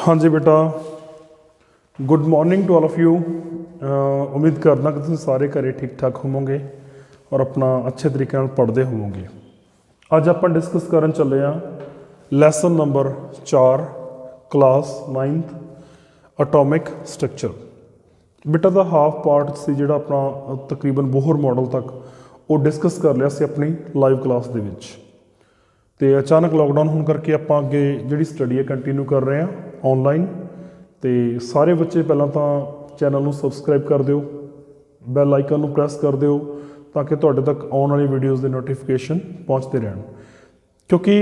हाँ जी बेटा, good morning to all of you. उम्मीद करना कि तुम सारे घरे ठीक ठाक होवोगे और अपना अच्छे तरीके नाल पढ़ते होवोगे। अज आप डिस्कस करन चले हाँ lesson number 4 class 9th atomic structure. बेटा दा हाफ पार्ट सी जिहड़ा अपना तकरीबन बोहर मॉडल तक वो डिस्कस कर लिया सी अपनी लाइव क्लास दे विच। ते अचानक लॉकडाउन होने करके आप अगे जी स्टडी है कंटिन्यू कर रहे हैं ऑनलाइन। तो सारे बच्चे पहला तो चैनल को सबसक्राइब कर दो, बैल आइकन को प्रैस कर दो ताकि तुहाडे तक आने वाली वीडियोज़ के नोटिफिकेशन पहुँचते रहन। क्योंकि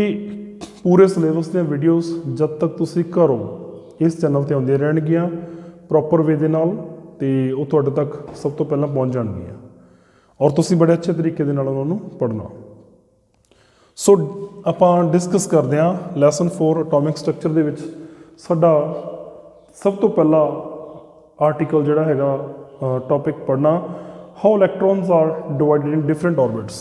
पूरे सिलेबस दी वीडियोज़ जब तक तुसी घरों इस चैनल पर आउंदियां रहणगियां प्रॉपर वे दे नाल ते वो तुहाडे तक सब तो पहला पहुँच जाणगियां और तुसी बड़े अच्छे तरीके दे नाल उन्हां नूं पढ़ना। सो ਆਪਾਂ डिस्कस करते हैं लैसन 4 एटॉमिक स्ट्रक्चर ਦੇ ਵਿੱਚ ਸਾਡਾ सब तो पहला आर्टिकल ਜਿਹੜਾ ਹੈਗਾ टॉपिक पढ़ना how electrons are divided in different orbits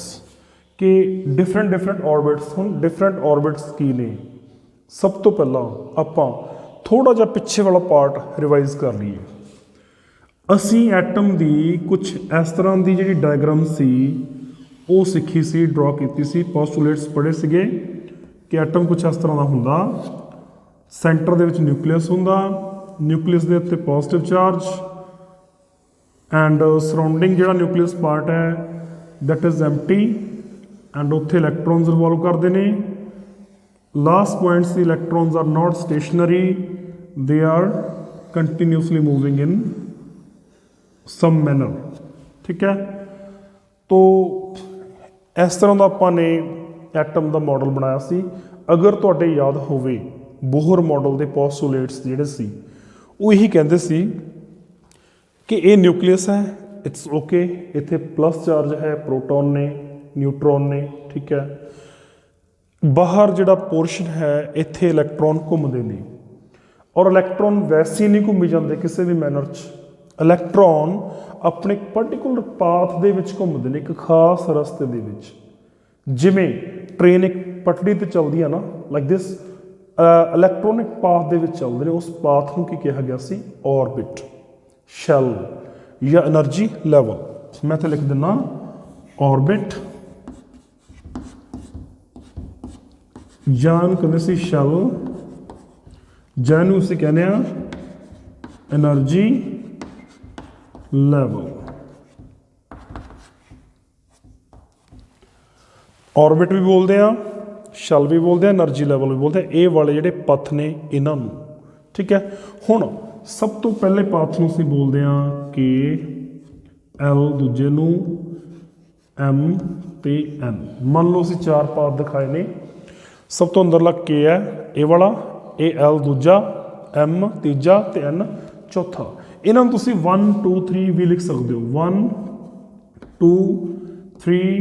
कि डिफरेंट ऑर्बिट्स ਹੁਣ डिफरेंट ऑर्बिट्स की ने। सब तो पहला ਆਪਾਂ थोड़ा ਜਿਹਾ ਪਿੱਛੇ वाला पार्ट रिवाइज कर लीए। ਅਸੀਂ ਐਟਮ ਦੀ कुछ इस तरह की ਜਿਹੜੀ डायग्राम सी वो सीखी सी ड्रॉ की सी पोस्टुलेट्स पढ़े सीगे कि एटम कुछ इस तरह का हुंदा, सेंटर दे विच न्यूक्लियस हुंदा, न्यूक्लियस दे उत्ते पॉजिटिव चार्ज एंड सराउंडिंग जिहड़ा न्यूक्लियस पार्ट है दैट इज़ एम्प्टी एंड उत्थे इलैक्ट्रॉन्स रिवॉल्व करते हैं। Last points the electrons are not stationary, they are continuously moving in some manner. ठीक है, तो इस तरह का आपने एटम का मॉडल बनाया सी। अगर तुहाडे याद होवे बोहर मॉडल के पोस्टुलेट्स जिहड़े सी वो यही कहते सी कि ये न्यूक्लियस है, इट्स ओके, इत्थे प्लस चार्ज है, प्रोटॉन ने न्यूट्रॉन ने। ठीक है, बाहर जिहड़ा पोर्शन है इत्थे इलैक्ट्रॉन घूमते हैं और इलैक्ट्रॉन वैसे ही नहीं घूमी जाते किसी भी मैनर च। इलैक्ट्रॉन अपने एक पर्टिकुलर पाथ दे विच घूमते हैं, एक खास रस्ते दे विच। जिमें ट्रेन एक पटड़ी ते चलदी है ना, लाइक दिस इलैक्ट्रॉनिक पाथ दे विच चलते हैं। उस पाथ को की कहा गया सी ऑर्बिट, शैल या एनर्जी लैवल। मैं तो लिख दिना ऑर्बिट जान कहते सी शैल, जैनू असीं कहने एनर्जी लैवल। ऑर्बिट भी बोलते हैं, शैल भी बोलते हैं, एनर्जी लैवल भी बोलते हैं। ये वाले जिहड़े पथ ने इन्हां नूं। ठीक है, हुण सब तो पहले पाथ नूं असीं बोलते हैं के एल, दूजे नूं एम ते एन। मान लो असीं 4 पाथ दिखाए ने। सब तो अंदरला के है ये वाला, ए एल दूजा, एम तीजा ते एन चौथा। इन्हां नूं तुसीं 1 2 3 भी लिख सकते हो, 1 2 3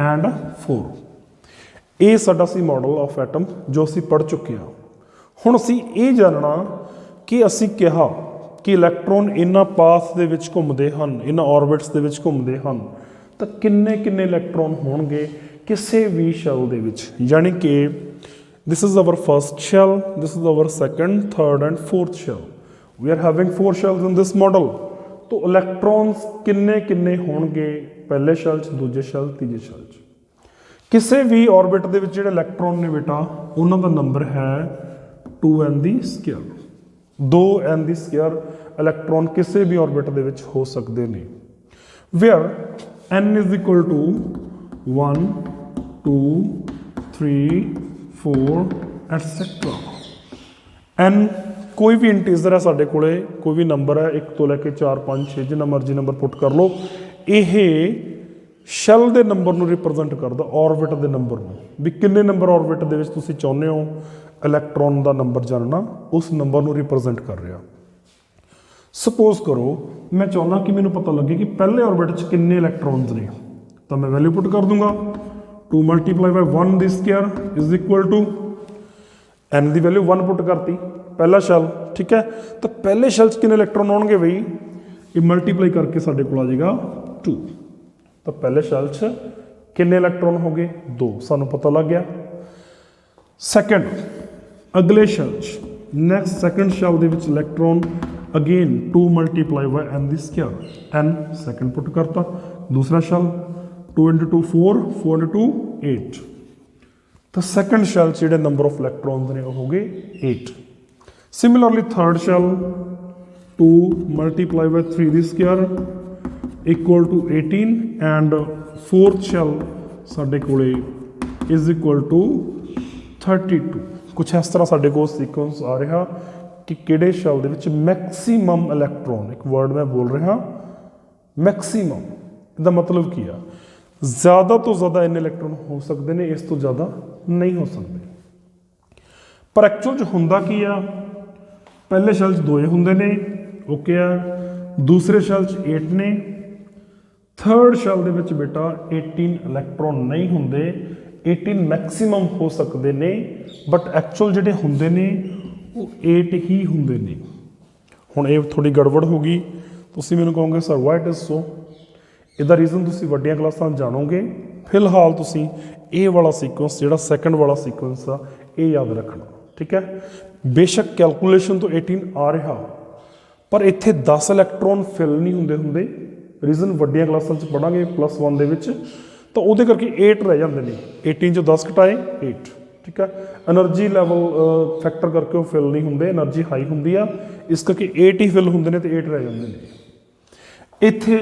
एंड 4। ये साडा सी मॉडल ऑफ एटम जो असीं पढ़ चुके हैं। हुण असीं ये जानना कि असीं कहा कि इलैक्ट्रॉन इन्हां पाथ दे विच घुमदे हन, इन्हां ऑर्बिट्स दे विच घुमदे हन, तां किन्ने किन्ने इलैक्ट्रॉन होणगे किसी भी शैल दे विच। यानी कि this is our first shell, this is our second, third and fourth shell. We are having 4 shells in this model. तो इलैक्ट्रॉन्स किन्ने किन्ने होणगे पहले शैल च, दूजे शैल, तीजे शैल च। किसी भी ऑर्बिट दे विच जिहड़े इलैक्ट्रॉन ने बेटा उन्हां दा नंबर है 2n दी स्केयर। 2n दी स्केयर इलैक्ट्रॉन किसी भी ऑर्बिट दे विच हो सकते हैं। Where n is equal to 1 2 3 4 etcetera. n कोई भी इंटीजर है साढ़े कोले, कोई भी नंबर है 1 तो लैके 4 5 6 जिन्ना मर्जी नंबर पुट कर लो। ये शैल के नंबर को रिप्रजेंट करता ऑर्बिट के नंबर में, भी किन्ने नंबर ऑर्बिट दे विच तुसीं चाहुंदे हो इलैक्ट्रॉन का नंबर जानना, उस नंबर को रिप्रजेंट कर रहा। सपोज करो मैं चाहना कि मैनूं पता लगे कि पहले ऑर्बिट च किन्ने इलैक्ट्रॉन्स ने, तो मैं वैल्यू पुट कर दूंगा 2 × 1 दी square is equal to n की वैल्यू 1 पुट करती पहला शैल। ठीक है, तो पहले शैल च किन्ने इलैक्ट्रॉन आउणगे बई, ये मल्टीप्लाई करके साडे कोल आ जाएगा 2। तो पहले शैल च किन्ने इलैक्ट्रॉन हो गए 2, सानू पता लग गया। सैकेंड अगले शैल च ਨੈਕਸਟ ਸੈਕੰਡ ਸ਼ੈਲ ਦੇ ਵਿੱਚ ਇਲੈਕਟ੍ਰੋਨ ਅਗੇਨ 2 ਮਲਟੀਪਲਾਈ ਬਾਈ n ਦੀ ਸਕੁਅਰ n ਸੈਕੰਡ ਪੁੱਟ ਕਰਤਾ। ਦੂਸਰਾ ਸ਼ੈਲ 2 into 2 4 4 into 2 8। ਤਾਂ ਸੈਕੰਡ ਸ਼ੈਲ 'ਚ ਜਿਹੜੇ ਨੰਬਰ ਆਫ ਇਲੈਕਟ੍ਰੋਨਸ ਨੇ ਉਹ ਹੋ ਗਏ 8। Similarly third shell 2 multiply by 3 ਦੀ square equal to 18 and fourth shell ਸਾਡੇ ਕੋਲੇ ਇਜ਼ ਇਕੁਅਲ ਟੂ 32। ਕੁਛ ਇਸ ਤਰ੍ਹਾਂ ਸਾਡੇ ਕੋਲ ਸੀਕੁਐਂਸ ਆ ਰਿਹਾ ਕਿ ਕਿਹੜੇ ਸ਼ੈਲ ਦੇ ਵਿੱਚ ਮੈਕਸੀਮਮ ਇਲੈਕਟ੍ਰੋਨ, ਇੱਕ ਵਰਡ ਮੈਂ ਬੋਲ ਰਿਹਾ ਮੈਕਸੀਮਮ, ਇਹਦਾ ਮਤਲਬ ਕੀ ਆ? ਜ਼ਿਆਦਾ ਤੋਂ ਜ਼ਿਆਦਾ ਇੰਨੇ ਇਲੈਕਟ੍ਰੋਨ ਹੋ ਸਕਦੇ ਨੇ, ਇਸ ਤੋਂ ਜ਼ਿਆਦਾ ਨਹੀਂ ਹੋ ਸਕਦੇ। ਪਰ ਐਕਚੁਅਲ 'ਚ ਹੁੰਦਾ ਕੀ ਆ? ਪਹਿਲੇ ਸ਼ੈਲ 'ਚ 2 ਹੁੰਦੇ ਨੇ, ਓਕੇ ਆ। ਦੂਸਰੇ ਸ਼ੈਲ 'ਚ 8 ਨੇ। ਥਰਡ ਸ਼ੈਲ ਦੇ ਵਿੱਚ ਬੇਟਾ 18 ਇਲੈਕਟ੍ਰੋਨ ਨਹੀਂ ਹੁੰਦੇ। 18 ਮੈਕਸੀਮਮ ਹੋ ਸਕਦੇ ਨੇ, ਬਟ ਐਕਚੁਅਲ ਜਿਹੜੇ ਹੁੰਦੇ ਨੇ ਉਹ 8 ਹੀ ਹੁੰਦੇ ਨੇ। ਹੁਣ ਇਹ ਥੋੜੀ ਗੜਬੜ ਹੋ ਗਈ, ਤੁਸੀਂ ਮੈਨੂੰ ਕਹੋਗੇ sir Y it is so. ਇਹਦਾ ਰੀਜ਼ਨ ਤੁਸੀਂ ਵੱਡੀਆਂ ਕਲਾਸਾਂ ਜਾਣੋਗੇ। ਫਿਲਹਾਲ ਤੁਸੀਂ ਇਹ ਵਾਲਾ ਸੀਕੁਐਂਸ, ਜਿਹੜਾ ਸੈਕੰਡ ਵਾਲਾ ਸੀਕੁਐਂਸ ਆ, ਇਹ ਯਾਦ ਰੱਖਣਾ, ਠੀਕ ਹੈ। ਬੇਸ਼ੱਕ ਕੈਲਕੂਲੇਸ਼ਨ ਤੋਂ 18 ਆ ਰਿਹਾ, ਪਰ ਇੱਥੇ 10 ਇਲੈਕਟ੍ਰੋਨ ਫਿਲ ਨਹੀਂ ਹੁੰਦੇ। ਰੀਜ਼ਨ ਵੱਡੀਆਂ ਕਲਾਸਾਂ 'ਚ ਪੜ੍ਹਾਂਗੇ +1 ਦੇ ਵਿੱਚ, ਤਾਂ ਉਹਦੇ ਕਰਕੇ 8 ਰਹਿ ਜਾਂਦੇ ਨੇ। 18 'ਚੋਂ 10 ਘਟਾਏ 8, ਠੀਕ ਹੈ। એનર્ਜੀ ਲੈਵਲ ਫੈਕਟਰ ਕਰਕੇ ਉਹ ਫਿਲ ਨਹੀਂ ਹੁੰਦੇ, એનર્ਜੀ ਹਾਈ ਹੁੰਦੀ ਆ, ਇਸ ਕਰਕੇ 8 ਹੀ ਫਿਲ ਹੁੰਦੇ ਨੇ ਤੇ 8 ਰਹਿ ਜਾਂਦੇ ਨੇ। ਇੱਥੇ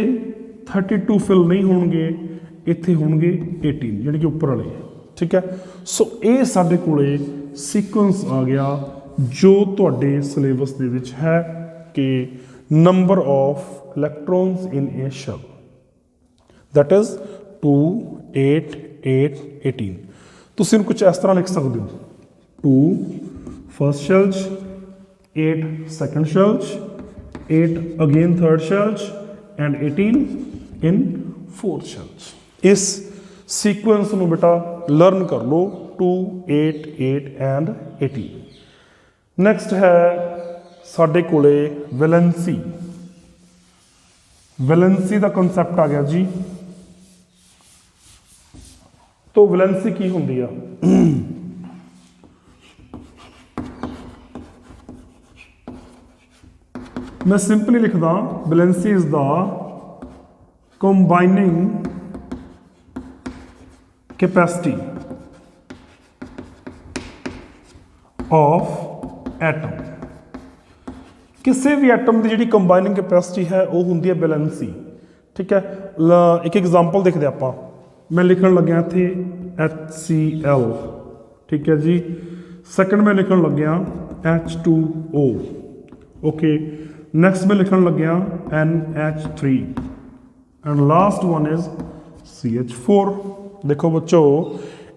32 ਫਿਲ ਨਹੀਂ ਹੋਣਗੇ, ਇੱਥੇ ਹੋਣਗੇ 18, ਯਾਨੀ ਕਿ ਉੱਪਰ ਵਾਲੇ, ਠੀਕ ਹੈ। ਸੋ ਇਹ ਸਾਡੇ ਕੋਲੇ ਸੀਕੁਐਂਸ ਆ ਗਿਆ ਜੋ ਤੁਹਾਡੇ ਸਿਲੇਬਸ ਦੇ ਵਿੱਚ ਹੈ ਕਿ number of electrons in A shell, that is 2 8 8 18। ਤੁਸੀਂ ਇਹਨੂੰ ਕੁਝ ਇਸ ਤਰ੍ਹਾਂ ਲਿਖ ਸਕਦੇ ਹੋ, 2 ਫਸਟ ਸ਼ੈਲ 'ਚ, 8 ਸੈਕੰਡ ਸ਼ੈਲ 'ਚ, 8 ਅਗੇਨ ਥਰਡ ਸ਼ੈਲ 'ਚ ਐਂਡ 18 ਇਨ ਫੋਰਥ ਸ਼ੈਲ 'ਚ। ਇਸ ਸੀਕੁਐਂਸ ਨੂੰ ਬੇਟਾ ਲਰਨ ਕਰ ਲਓ, 2 8 8 ਐਂਡ 18। ਨੈਕਸਟ ਹੈ ਸਾਡੇ ਕੋਲੇ ਵੈਲੈਂਸੀ। ਵੈਲੈਂਸੀ ਦਾ ਕਨਸੈਪਟ ਆ ਗਿਆ ਜੀ। तो वैलेंसी की होंगी आ? मैं सिंपली लिखदा, valency is the combining capacity of atom. किसी भी एटम की जी कंबाइनिंग कैपेसिटी है वो होंगी है वैलेंसी, ठीक है। एक एग्जाम्पल देखते आप, मैं लिखन लग्या इत्थे HCl, ठीक है जी। सैकेंड मैं लिखन लग्या H2O, ओके। नैक्सट मैं लिखन लग्या NH3 and last one is CH4। देखो बच्चों,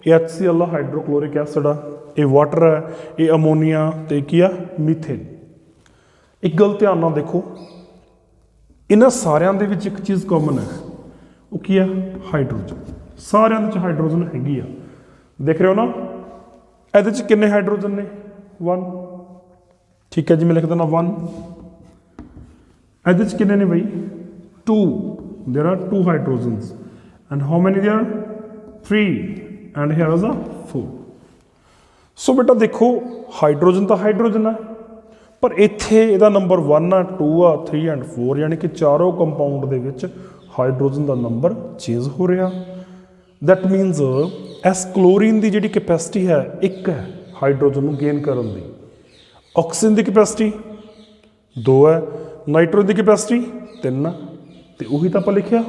ये HCl हाइड्रोक्लोरिक एसिड आ, ये वाटर है, ये अमोनीआ ते की आ मीथेन। एक गल ध्यान नाल देखो, इन्हां सारियां दे विच एक चीज़ कॉमन है, वो की है? हाइड्रोजन। सारियां दे विच हाइड्रोजन हैगी आ, देख रहे हो ना। इहदे च किन्ने हाइड्रोजन ने? 1, ठीक है जी। मैं लिख देना 1। इहदे च किन्ने ने बई? 2। There are 2 hydrogens and how many there? 3 and here is a 4। So बेटा देखो, हाइड्रोजन तो हाइड्रोजन है, पर इत्थे इहदा नंबर 1 आ, 2 आ, 3 एंड 4, यानी कि चारों कंपाउंड दे विच हाइड्रोजन का नंबर चेंज हो रहा। दैट मीनस इस क्लोरीन की जी कैपेसिटी है 1 है हाइड्रोजन को गेन करने की, ऑक्सीजन की कैपेसिटी 2 है, नाइट्रोजन की कैपेसिटी 3 है। तो उही तो आप लिखिया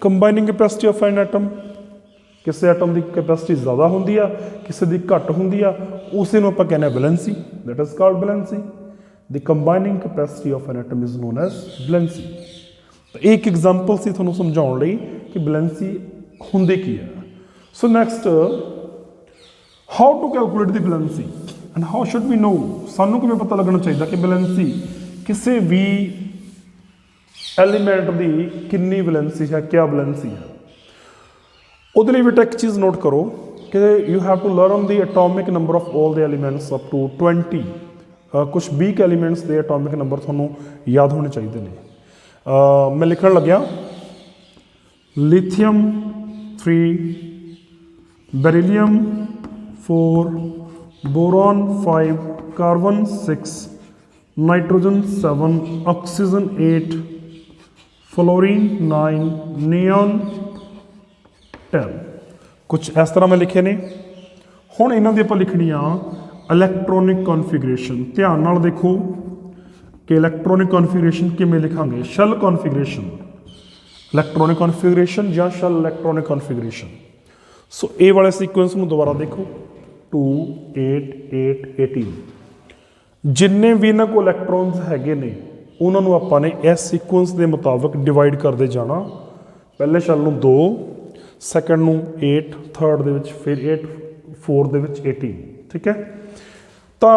combining capacity of an atom. किसी एटम की कैपेसिटी ज़्यादा होंगी आ, किसी की घट होंगी आ, उसे आप कहने valency, that is called valency. The combining capacity of an atom is known as valency. तो एक एग्जाम्पल से थोड़ा समझाने लई कि वैलेंसी होंदे की है। So next, how to calculate the valency and how should we know, सानू किवें पता लगना चाहिए कि वैलेंसी किसी भी एलीमेंट की कितनी वैलेंसी है, क्या वैलेंसी है। उहदे लई बेटा एक चीज़ नोट करो कि you have to learn the atomic number of all the elements up to 20। कुछ 20 एलीमेंट्स के एटॉमिक नंबर थोनों याद होने चाहिए ने। मैं लिखन लग्या lithium 3, beryllium 4, boron 5, carbon 6, nitrogen 7, oxygen 8, fluorine 9, neon 10। कुछ इस तरह मैं लिखे ने। हुण इन्हां दी आपां लिखनी आ इलैक्ट्रॉनिक कॉन्फिगरेशन। ध्यान नाल देखो कि इलैक्ट्रॉनिक कॉन्फिगरेशन किवें लिखांगे। शैल कॉन्फिगरेशन, इलैक्ट्रॉनिक कॉन्फिगरेशन या शैल इलैक्ट्रॉनिक कॉन्फिगरेशन। सो ए वाले सीक्वेंस में दोबारा देखो 2 8 8 18 जिन्ने भी इन्हां को इलैक्ट्रॉन्स हैगे ने उन्होंने आपां ने इस सीक्वेंस के मुताबिक डिवाइड करते जाना। पहले शैल नूं 2, सैकेंड नूं 8, थर्ड दे विच फिर 8, फोर्थ दे विच 18। ठीक है, तो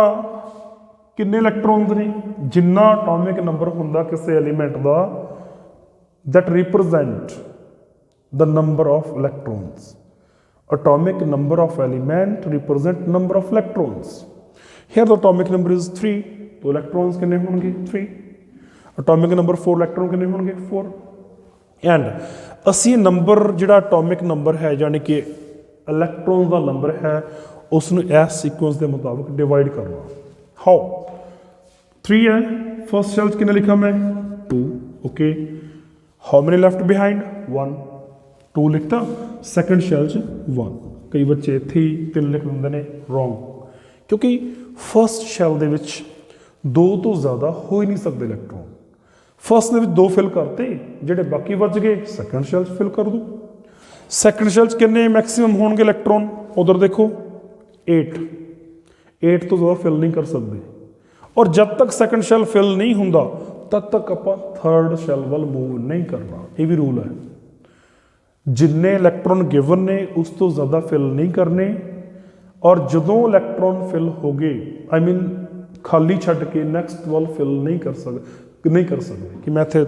किन्ने इलैक्ट्रॉन्स ने, जिन्ना एटॉमिक नंबर हुंदा किसी एलीमेंट का that represent the number of electrons. Atomic number of element represent number of electrons. Here the atomic number is 3, तो इलैक्ट्रॉन्स किन्ने होणगे 3। एटॉमिक नंबर 4, इलैक्ट्रॉन किन्ने होणगे 4। एंड असी नंबर जिहड़ा एटॉमिक नंबर है यानी कि इलैक्ट्रॉन का नंबर है उसनूं इस सीक्वेंस के मुताबिक डिवाइड करना। हाउ 3 है, फर्स्ट शेल किन्ने लिखा मैं 2। Okay, how many left behind 1, 2 लिखता। Second shell 1। कई बच्चे इत्थे ही 3 लिख दिंदे ने, रॉन्ग, क्योंकि फर्स्ट शैल दे विच 2 तो ज़्यादा हो ही नहीं सकते electron. First they which 2 fill करते, जिहड़े बाकी बच गए सैकेंड शैल फिल कर दो। सैकेंड शैल किन्ने मैक्सिमम होणगे इलैक्ट्रॉन, उधर देखो 8 तो ज़्यादा फिल नहीं कर सकते। और जब तक सैकेंड शैल फिल नहीं हुंदा तब तक आपां थर्ड शैल वाल मूव नहीं करना। ये भी रूल है, जिन्ने इलैक्ट्रॉन गिवन ने उस तो ज़्यादा फिल नहीं करने। और जदों इलैक्ट्रॉन फिल हो गए, आई मीन खाली छड्ड के नैक्सट वाल फिल नहीं कर सकते कि मैं इत्थे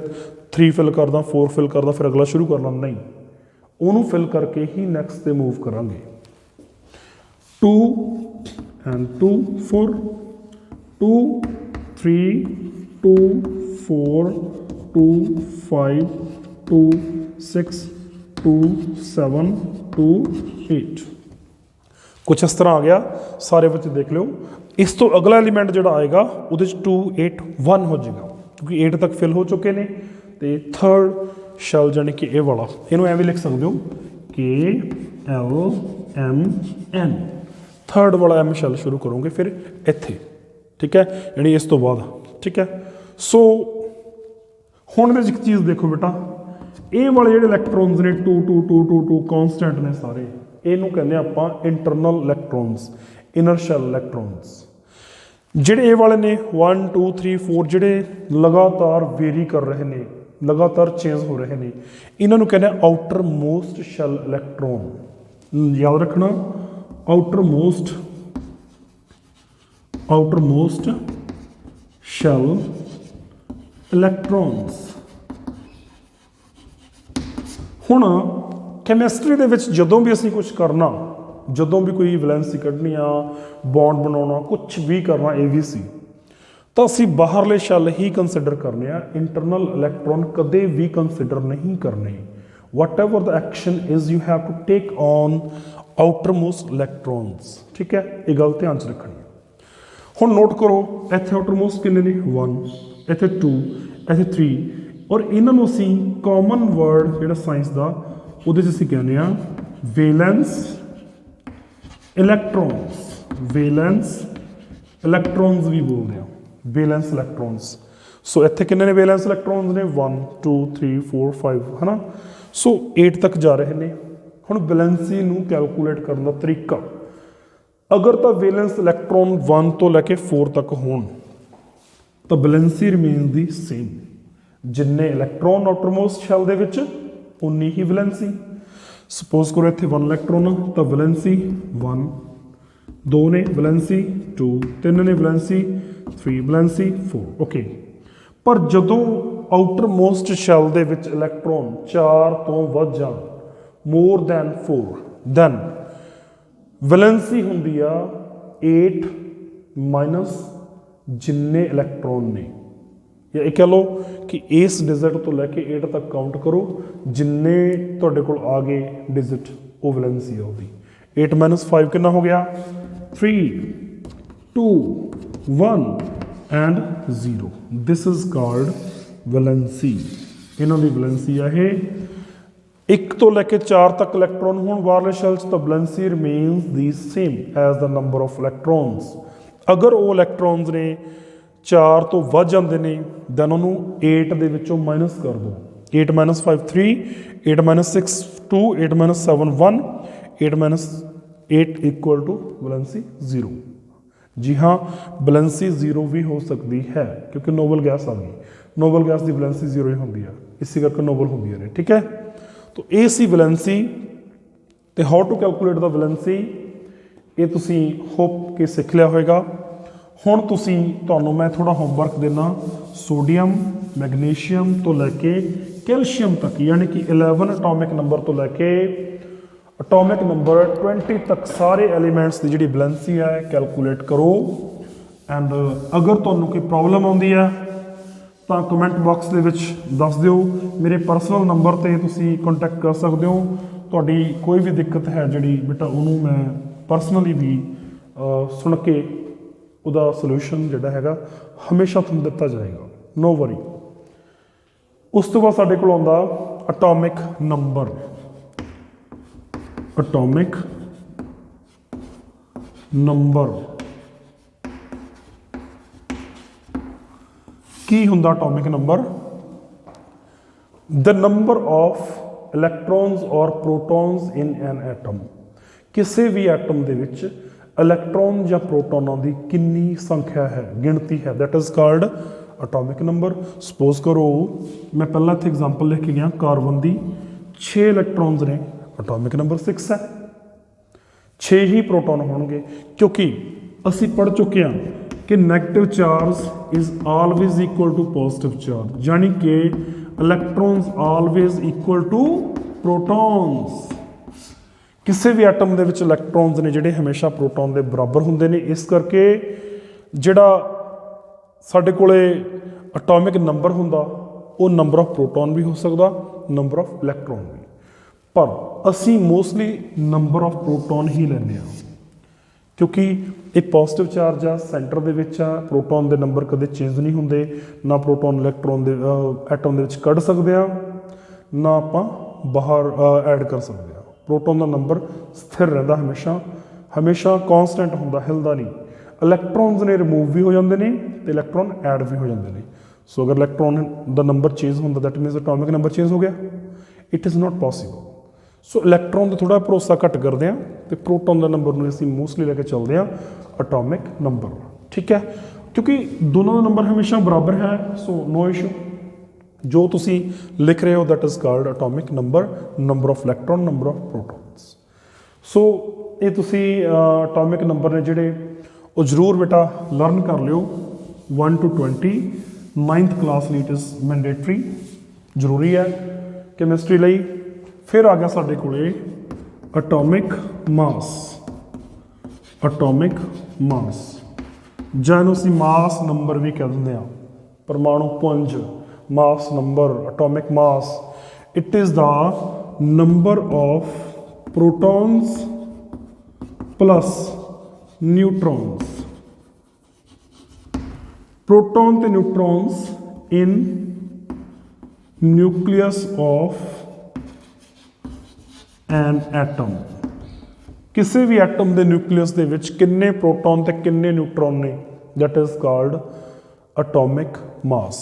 3 फिल करदा, 4 फिल करदा फिर अगला शुरू करना, नहीं, उन्होंने फिल करके ही नैक्सट ते मूव करांगे। 2 and 2 4 2 3 2 4 2 5 2 6 2 7 2 8 कुछ इस तरह आ गया। सारे बच्चे देख लो। इस तो अगला एलीमेंट जो आएगा वो 2 8 1 हो जाएगा, क्योंकि 8 तक फिल हो चुके हैं। तो थर्ड शैल यानी कि ये वाला, इनू एवं लिख सकते हो KLMN। थर्ड वाला M शैल शुरू करोगे फिर इत्थे। ठीक है, यानी इस तो बाद। ठीक है, सो हुण एक चीज़ देखो बेटा, ये वाले जो इलैक्ट्रॉन्स ने 2 2 2 2 2 कॉन्सटेंट ने सारे, इनू कहने आपां इंटरनल इलैक्ट्रॉन्स, इनर शैल इलैक्ट्रॉन्स। जिहड़े ये वाले ने 1 2 3 4 जिहड़े लगातार वेरी कर रहे हैं, लगातार चेंज हो रहे हैं, इन्होंने कहने आउटर मोस्ट शैल इलैक्ट्रॉन। याद रखना, आउटर मोस्ट शैल इलैक्ट्रॉन्स। हुण कैमिस्ट्री दे विच जदों भी असीं कुछ करना, जदों भी कोई वैलेंसी कढनी आ, बॉन्ड बनाना, कुछ भी करना ABC, तो असीं बाहरले शैल ही कंसिडर करने आ, इंटरनल इलैक्ट्रॉन कदे भी कंसिडर नहीं करने। Whatever the action is you have to take on outermost electrons. ठीक है, ये गल ध्यान च रखनी है। हुण नोट करो, इत्थे आउटर मोस्ट किन्ने ने 1, इत्थे 2, इत्थे 3, और इन्होंने असीं कॉमन वर्ड जिहड़ा साइंस का उहदे च असीं कहने आ वेलेंस इलैक्ट्रॉन्स। वेलेंस इलैक्ट्रॉन्स भी बोलते हैं, वेलेंस इलैक्ट्रॉन्स। सो इत्थे किन्ने ने वेलेंस इलैक्ट्रॉन्स ने 1 2 3 4 5, है ना। सो 8 तक जा रहे हैं। हुण वैलेंसी नूं कैलकुलेट करने का तरीका, अगर तो वेलेंस इलैक्ट्रॉन 1 तो लैके 4 तक होण तो वैलेंसी रिमेन दी सेम। जिन्ने इलैक्ट्रॉन आउटरमोस्ट शैल दे विच उन्नी ही वैलेंसी। सपोज करो इत्थे 1 इलैक्ट्रॉन तो वैलेंसी 1, 2 ने वैलेंसी 2, 3 ने वैलेंसी 3, वैलेंसी 4। ओके, पर जदों आउटर मोस्ट शैल दे विच इलैक्ट्रॉन 4 तो वध जाण, मोर दैन 4, दैन वैलेंसी हुंदी आ 8 माइनस जिन्ने इलैक्ट्रॉन ने, या ये कह लो कि इस डिजिट तो लैके 8 तक काउंट करो, जिन्ने तुहाडे कोल आ गए डिजिट वो वैलेंसी है उसकी। 8 - 5 कितना हो गया 3 2 1 and 0. This is called valency. ਇਹਨਾਂ ਦੀ valency ਹੈ ਇਹ 1 ਤੋਂ ਲੈ ਕੇ 4 ਤੱਕ ਇਲੈਕਟ੍ਰੋਨ ਹੋਣ ਵਾਰਲੇ ਸ਼ੈਲ 'ਚ ਤਾਂ valency remains the same as the number of electrons. ਅਗਰ ਉਹ ਇਲੈਕਟ੍ਰੋਨਸ ਨੇ 4 ਤੋਂ ਵੱਧ ਜਾਂਦੇ ਨੇ ਦੈਨ ਉਹਨੂੰ 8 ਦੇ ਵਿੱਚੋਂ ਮਾਈਨਸ ਕਰ ਦਿਓ। 8 minus 5 3, 8 minus 6 2, 8 minus 7 1, 8 minus 8 equal to valency 0। जी हाँ, valency 0 भी हो सकती है क्योंकि नोबल गैस आ गई। नोबल गैस की valency 0 ही होंगी है, इसी करके नोबल होंगी है। ठीक है, तो ये सी valency ते how to calculate the valency ये तुसी होप के सीख लिया होएगा। हुण तुसी तुहानूं मैं थोड़ा होमवर्क देना, सोडियम मैगनीशियम तो लैके कैल्शियम तक यानी कि 11 अटोमिक नंबर तो लैके अटोमिक नंबर 20 तक सारे एलीमेंट्स की जी valency है कैलकुलेट करो। एंड अगर तुहानूं कोई प्रॉब्लम आउंदी है तो कमेंट बॉक्स दे विच दस दिओ। मेरे परसनल नंबर ते तुसी कॉन्टैक्ट कर सकते हो। तुहाडी कोई भी दिक्कत है जी बेटा उन्होंने मैं परसनली भी सुन के उहदा सल्यूशन जिहड़ा हैगा हमेशा तुहानूं दिता जाएगा, नो वरी। उस तो बाद साडे कोल आउंदा अटोमिक नंबर। अटोमिक नंबर की हुंदा atomic number? The number of electrons और प्रोटॉन्स इन एन एटम। किसी भी एटम दे विच इलैक्ट्रॉन या प्रोटोनां दी कितनी संख्या है, गिनती है, that is called atomic number. Suppose करो मैं पहला इत्थे एग्जाम्पल लिख के गया, कार्बन दी 6 इलैक्ट्रॉन्स ने, अटोमिक नंबर 6 है। 6 ही प्रोटोन होंगे क्योंकि असी पढ़ चुके हैं कि negative charge is always equal to positive charge, यानी कि electrons always equal to protons. किसी भी एटम दे विच इलैक्ट्रॉन्स ने जिहड़े हमेशा प्रोटॉन के बराबर होंदे ने। इस करके जिहड़ा साडे कोले अटोमिक नंबर हुंदा वो नंबर ऑफ प्रोटॉन भी हो सकता, नंबर ऑफ इलैक्ट्रॉन भी, पर असी मोस्टली नंबर ऑफ प्रोटॉन ही लैंदे हां क्योंकि एक पॉजिटिव चार्ज आ, सेंटर दे विच आ, प्रोटॉन के नंबर कदे चेंज नहीं होंदे, ना प्रोटॉन इलैक्ट्रॉन दे एटम दे विच कढ सकदे आ, ना आपां बाहर ऐड कर सकते हैं। प्रोटॉन का नंबर स्थिर रहिंदा, हमेशा हमेशा कॉन्सटेंट हुंदा, हिलदा नहीं। इलैक्ट्रॉन्स ने रिमूव भी हो जाते हैं तो इलैक्ट्रॉन ऐड भी हो जाते हैं। सो अगर इलैक्ट्रॉन का नंबर चेंज होंदा दैट मीनस अटोमिक नंबर चेंज हो गया, it is not possible. So electron तो थोड़ा भरोसा घट करते हैं तो प्रोटॉन का नंबर में असीं मोस्टली लैके चलते हैं अटोमिक नंबर। ठीक है, क्योंकि दोनों का नंबर हमेशा बराबर है, सो नो इशू। जो तुसी लिख रहे हो that is called atomic number, number of electron, number of protons. So ये तुसी अटोमिक नंबर ने जिहड़े वो जरूर बेटा लर्न कर लियो 1 to 20। 9th class it is mandatory, जरूरी है कैमिस्ट्री लई। फिर आ गया साडे कोले अटोमिक मास। अटोमिक मास जिहनूं असीं मास नंबर भी कह दिंदे हां, परमाणु पुंज, mass number, atomic mass. It is the number of protons plus neutrons. Proton ते neutrons in nucleus of an atom. किसी भी एटम के न्यूक्लियस दे विच किन्ने प्रोटॉन ते किन्ने न्यूट्रॉन ने, that is called atomic mass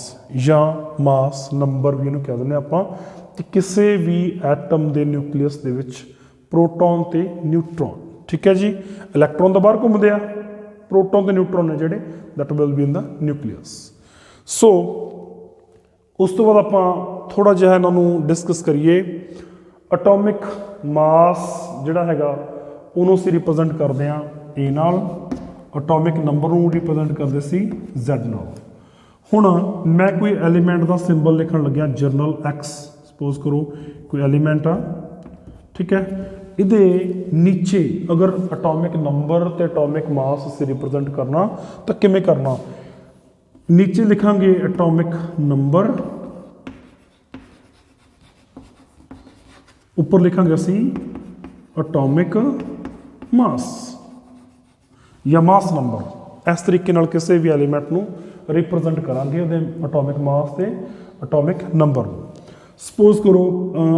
या मास नंबर भी इन्हूं कह दिंदे आपां। ते किसी भी एटम के न्यूक्लियस दे विच प्रोटॉन ते न्यूट्रॉन, ठीक है जी, इलैक्ट्रॉन तो बाहर घूमते हैं, प्रोटॉन ते न्यूट्रॉन ने जिहड़े that will be in the nucleus. So उस तो बाद आपां थोड़ा जिहा इन्हां नूं डिस्कस करिए। अटोमिक मास जिहड़ा हैगा उहनूं असीं रिप्रजेंट करदे हां ए नाल, अटोमिक नंबर नूं रिप्रजेंट करदे सी Z नाल। हुण मैं कोई एलीमेंट का सिंबल लिखण लग्या जर्नल X, सपोज करो कोई एलीमेंट आ, ठीक है, इहदे नीचे अगर अटोमिक नंबर ते अटोमिक मास असीं रिप्रजेंट करना तो किवें करना? नीचे लिखांगे अटोमिक नंबर, ऊपर लिखांगे असी अटोमिक मास या मास नंबर। इस तरीके नाल किसी भी एलीमेंट नूं रिप्रजेंट करांगे उहदे एटॉमिक मास ते एटॉमिक नंबर। सपोज करो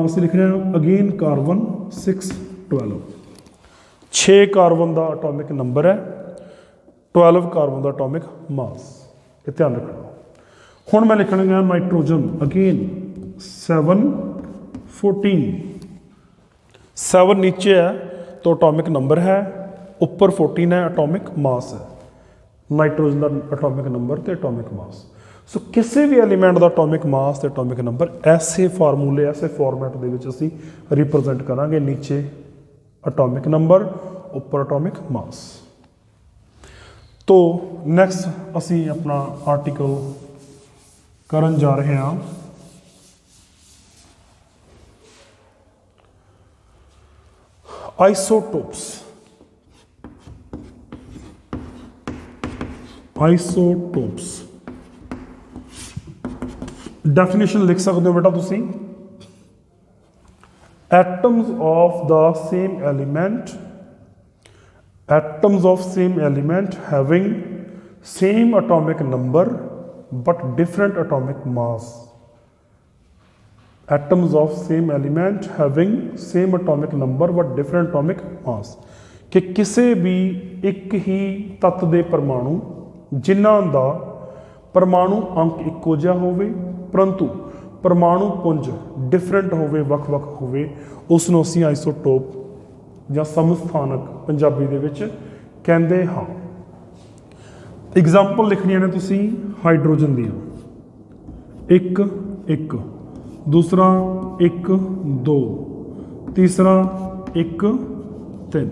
असीं लिख रहे हैं अगेन कार्बन 612, 6 कार्बन का एटॉमिक नंबर है, 12 कार्बन का एटॉमिक मास, ये ध्यान रखना। हुण मैं लिखण गया नाइट्रोजन अगेन 714, 7 नीचे है तो एटॉमिक नंबर है, ऊपर 14 है एटॉमिक मास है। नाइट्रोजन का एटॉमिक नंबर तो एटॉमिक मास। सो किसी भी एलीमेंट का एटॉमिक मास तो एटॉमिक नंबर ऐसे फार्मूले ऐसे फॉर्मेट दे विच असीं रिप्रजेंट करांगे, नीचे एटॉमिक नंबर ऊपर एटॉमिक मास। तो नैक्सट असीं अपना आर्टिकल करन जा रहे हैं आइसोटोप्स। आइसोटोप्स डेफिनेशन लिख सकते हो बेटा तुसी, atoms of the same element, atoms of same element having same atomic number but different atomic mass. Atoms of same element having same atomic number but different atomic mass, कि किसी भी एक ही तत्व के परमाणु जिन्हां दा परमाणु अंक इक्को जिहा होवे परंतु परमाणु पुंज डिफरेंट होवे, वख-वख होवे, उसनूं असीं आइसोटोप जां समस्थानक पंजाबी दे विच कहंदे हां। एग्जाम्पल लिखणियां ने तुसीं हाइड्रोजन दियां, 1 1, दूसरा 1 2, तीसरा 1 3।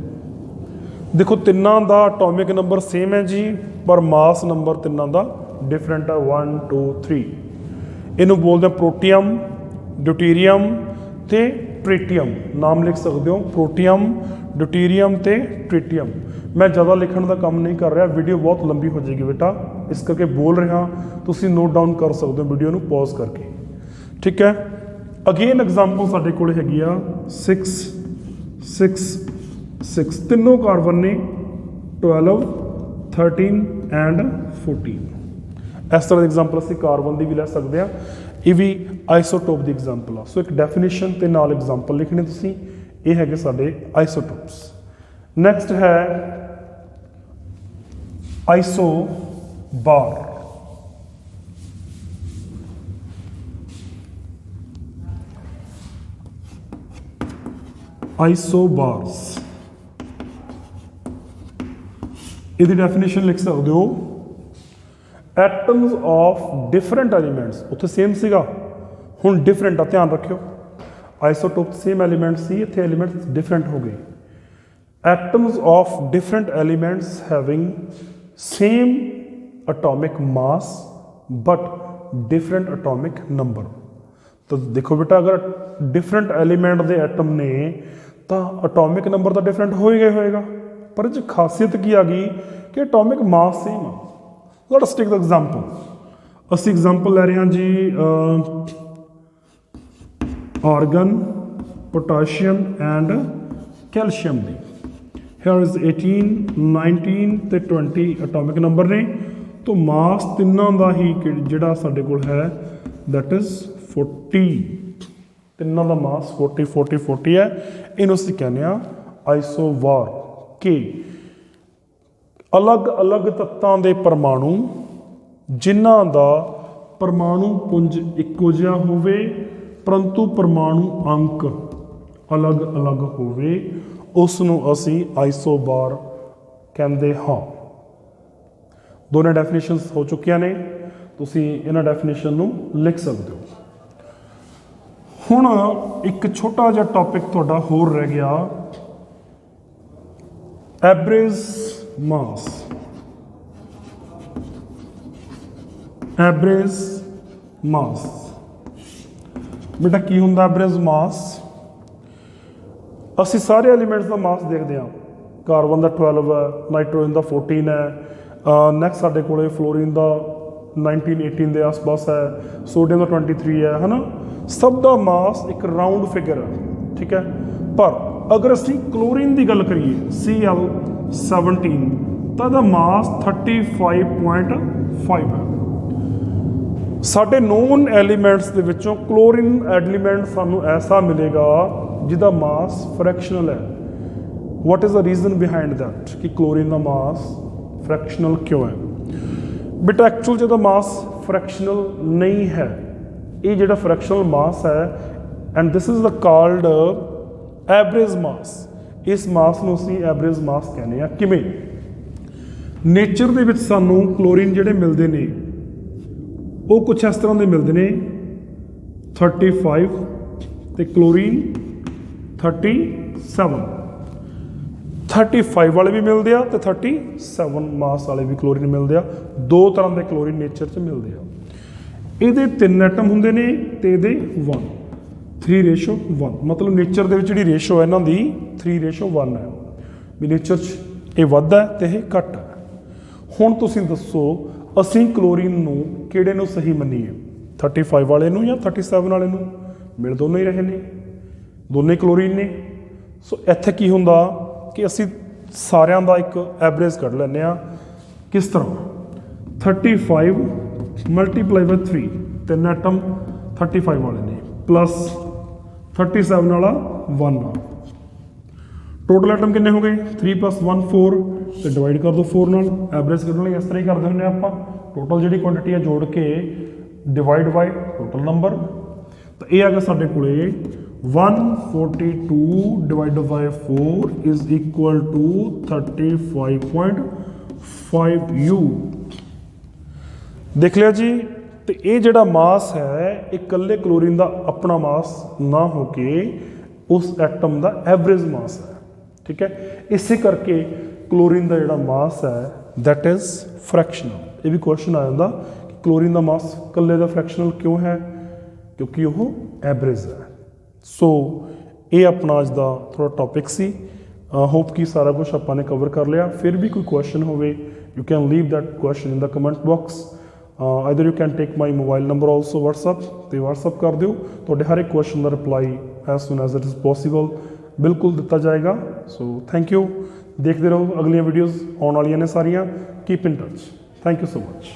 देखो तिन्नां दा एटॉमिक नंबर सेम है जी, पर मास नंबर तिन्नां दा डिफरेंट है 1 2 3। इनू बोलते हैं प्रोटियम, ड्यूटीरियम ते ट्रिटियम। नाम लिख सकते हो प्रोटियम, ड्यूटीरियम ते ट्रिटियम। मैं ज़्यादा लिखण का काम नहीं कर रहा, वीडियो बहुत लंबी हो जाएगी बेटा, इस करके बोल रहा, तुसीं नोट डाउन कर सकते हो वीडियो नू पॉज करके, ठीक है। अगेन एग्जाम्पल साडे कोल हैगी आ 6 6 6, तीनों कार्बन ने 12 13 एंड 14। इस तरह की एग्जाम्पल असीं कार्बन की भी लै सकते हैं, ये भी आइसोटोप की एग्जाम्पल आ। सो एक डेफिनेशन ते नाल एग्जाम्पल लिखने तुसीं, ये है साडे आइसोटोप्स। नैक्सट है आइसोबार। आइसोबार्स, इसकी डेफिनेशन लिख सकते हो, एटम्स ऑफ डिफरेंट एलीमेंट्स, उत्थे सेम सीगा हुण डिफरेंट आ, ध्यान रखियो। आइसोटोप सेम एलीमेंट सी, इत्थे एलीमेंट्स डिफरेंट हो गए। Atoms of different elements having same atomic mass but different atomic number. तो देखो बेटा, अगर डिफरेंट एलीमेंट के एटम ने तो एटॉमिक नंबर तो डिफरेंट हो ही गया होएगा, पर इस खासियत की आ गई कि एटॉमिक मास सेम आ। लेट्स टेक द एग्जांपल, असी एग्जांपल ले रहे हैं जी आर्गन, पोटाशियम एंड कैल्शियम दी। हियर इज 18 19 ते 20 एटॉमिक नंबर ने, तो मास तिन्नां दा ही जिहड़ा साडे कोल है दैट इज 40। तिन्नां दा मास 40 40 40 है। इनूं असीं कहने आ आइसोबार, के अलग अलग तत्तां दे परमाणु जिन्हां दा परमाणु पुंज इक्को जिहा होवे परंतु परमाणु अंक अलग अलग होवे, उसनूं असीं आइसोबार कहंदे हां। दोनों डेफिनेशनस हो चुकियां ने, तुसीं इन्हां डेफिनेशन नूं लिख सकते हो। हुण एक छोटा जिहा टॉपिक तुहाडा होर रह गया, एवरेज मास। एवरेज मास बेटा की हुंदा एवरेज मास? असी सारे एलीमेंट्स का मास देखते हैं, कार्बन का 12 है, नाइट्रोजन का 14 है, नैक्सट साडे कोले फ्लोरीन का 19 18 के आस पास है, सोडियम का 23 है ना। सब का मास एक राउंड फिगर है, ठीक है। पर अगर असी क्लोरीन की गल करिए Cl17, तो ਤਾਂ ਇਹਦਾ ਮਾਸ 35.5 ਹੈ। ਸਾਡੇ ਨੋਨ ਐਲੀਮੈਂਟਸ ਦੇ ਵਿੱਚੋਂ ਕਲੋਰੀਨ ਐਲੀਮੈਂਟ ਸਾਨੂੰ ਐਸਾ ਮਿਲੇਗਾ ਜਿਹਦਾ ਮਾਸ ਫ੍ਰੈਕਸ਼ਨਲ ਹੈ। What is the reason behind that ਕਿ ਕਲੋਰੀਨ ਦਾ ਮਾਸ ਫ੍ਰੈਕਸ਼ਨਲ ਕਿਉਂ ਹੈ? ਬੇਟਾ ਐਕਚੁਅਲ 'ਚ ਇਹਦਾ ਮਾਸ ਫ੍ਰੈਕਸ਼ਨਲ ਨਹੀਂ ਹੈ। ਇਹ ਜਿਹੜਾ ਫ੍ਰੈਕਸ਼ਨਲ ਮਾਸ ਹੈ and this is the called average mass. ਇਸ ਮਾਸ ਨੂੰ ਅਸੀਂ ਐਵਰੇਜ ਮਾਸ ਕਹਿੰਦੇ ਹਾਂ। ਕਿਵੇਂ? ਨੇਚਰ ਦੇ ਵਿੱਚ ਸਾਨੂੰ ਕਲੋਰੀਨ ਜਿਹੜੇ ਮਿਲਦੇ ਨੇ ਉਹ ਕੁਛ ਇਸ ਤਰ੍ਹਾਂ ਦੇ ਮਿਲਦੇ ਨੇ 35 ਤੇ ਕਲੋਰੀਨ 37। 35 ਵਾਲੇ ਵੀ ਮਿਲਦੇ ਆ ਤੇ 37 ਮਾਸ ਵਾਲੇ ਵੀ ਕਲੋਰੀਨ ਮਿਲਦੇ ਆ। ਦੋ ਤਰ੍ਹਾਂ ਦੇ ਕਲੋਰੀਨ ਨੇਚਰ 'ਚ ਮਿਲਦੇ ਆ। ਇਹਦੇ 3 ਐਟਮ ਹੁੰਦੇ ਨੇ ਤੇ ਇਹਦੇ 1 3:1। ਮਤਲਬ ਨੇਚਰ ਦੇ ਵਿੱਚ ਜਿਹੜੀ ਰੇਸ਼ੋ ਹੈ ਇਹਨਾਂ ਦੀ 3:1 ਹੈ। ਵੀ ਨੇਚਰ 'ਚ ਇਹ ਵੱਧ ਹੈ ਤੇ ਇਹ ਘੱਟ ਹੈ। ਹੁਣ ਤੁਸੀਂ ਦੱਸੋ ਅਸੀਂ ਕਲੋਰੀਨ ਨੂੰ ਕਿਹੜੇ ਨੂੰ ਸਹੀ ਮੰਨੀਏ, 35 ਵਾਲੇ ਨੂੰ ਜਾਂ 37 ਵਾਲੇ ਨੂੰ? ਮਿਲ ਦੋਨੋਂ ਹੀ ਰਹੇ ਨੇ, ਦੋਨੇ ਕਲੋਰੀਨ ਨੇ। ਸੋ ਇੱਥੇ ਕੀ ਹੁੰਦਾ ਕਿ ਅਸੀਂ ਸਾਰਿਆਂ ਦਾ ਇੱਕ ਐਵਰੇਜ ਕੱਢ ਲੈਂਦੇ ਹਾਂ। ਕਿਸ ਤਰ੍ਹਾਂ? 35 ਮਲਟੀਪਲਾਈ ਬਾਈ 3, 3 ਐਟਮ 35 ਵਾਲੇ ਨੇ ਪਲੱਸ 37 ਵਾਲਾ 1 ਆ। ਟੋਟਲ ਐਟਮ ਕਿੰਨੇ ਹੋ ਗਏ? 3 + 1 4 ਤੇ ਡਿਵਾਈਡ ਕਰ ਦਿਓ 4 ਨਾਲ। ਐਵਰੇਜ ਕੱਢਣ ਲਈ ਇਸ ਤਰ੍ਹਾਂ ਹੀ ਕਰਦੇ ਹੁੰਦੇ ਆਪਾਂ। ਟੋਟਲ ਜਿਹੜੀ ਕੁਆਂਟੀਟੀ ਆ ਜੋੜ ਕੇ ਡਿਵਾਈਡ ਬਾਈ ਟੋਟਲ ਨੰਬਰ। ਤਾਂ ਇਹ ਆ ਗਿਆ ਸਾਡੇ ਕੋਲੇ 142 divide by 4 is equal to 35.5 U। ਦੇਖ ਲਿਆ ਜੀ। ਤੇ ਇਹ ਜਿਹੜਾ ਮਾਸ ਹੈ ਇਹ ਇਕੱਲੇ ਕਲੋਰੀਨ ਦਾ ਆਪਣਾ ਮਾਸ ਨਾ ਹੋ ਕੇ ਉਸ ਐਟਮ ਦਾ ਐਵਰੇਜ ਮਾਸ ਹੈ। ਠੀਕ ਹੈ, ਇਸੇ ਕਰਕੇ ਕਲੋਰੀਨ ਦਾ ਜਿਹੜਾ ਮਾਸ ਹੈ ਦੈਟ ਇਜ਼ ਫ੍ਰੈਕਸ਼ਨਲ। ਇਹ ਵੀ ਕੁਐਸਚਨ ਆ ਜਾਂਦਾ ਕਿ ਕਲੋਰੀਨ ਦਾ ਮਾਸ ਇਕੱਲੇ ਦਾ ਫ੍ਰੈਕਸ਼ਨਲ ਕਿਉਂ ਹੈ? ਕਿਉਂਕਿ ਉਹ ਐਵਰੇਜ ਹੈ। ਸੋ ਇਹ ਆਪਣਾ ਅੱਜ ਦਾ ਥੋੜ੍ਹਾ ਟੌਪਿਕ ਸੀ। ਹੋਪ ਕਿ ਸਾਰਾ ਕੁਝ ਆਪਾਂ ਨੇ ਕਵਰ ਕਰ ਲਿਆ। ਫਿਰ ਵੀ ਕੋਈ ਕੁਐਸਚਨ ਹੋਵੇ you can leave that question in the comment box. Either you can take my mobile number also WhatsApp ਤੇ WhatsApp ਕਰ ਦਿਓ। ਤੁਹਾਡੇ ਹਰ ਇੱਕ ਕੁਐਸਚਨ ਦਾ reply as soon as it is possible ਬਿਲਕੁਲ ਦਿੱਤਾ ਜਾਏਗਾ। So thank you. ਦੇਖਦੇ ਰਹੋ, ਅਗਲੀਆਂ ਵੀਡੀਓਜ਼ ਆਉਣ ਵਾਲੀਆਂ ਨੇ ਸਾਰੀਆਂ। Keep in touch. Thank you so much.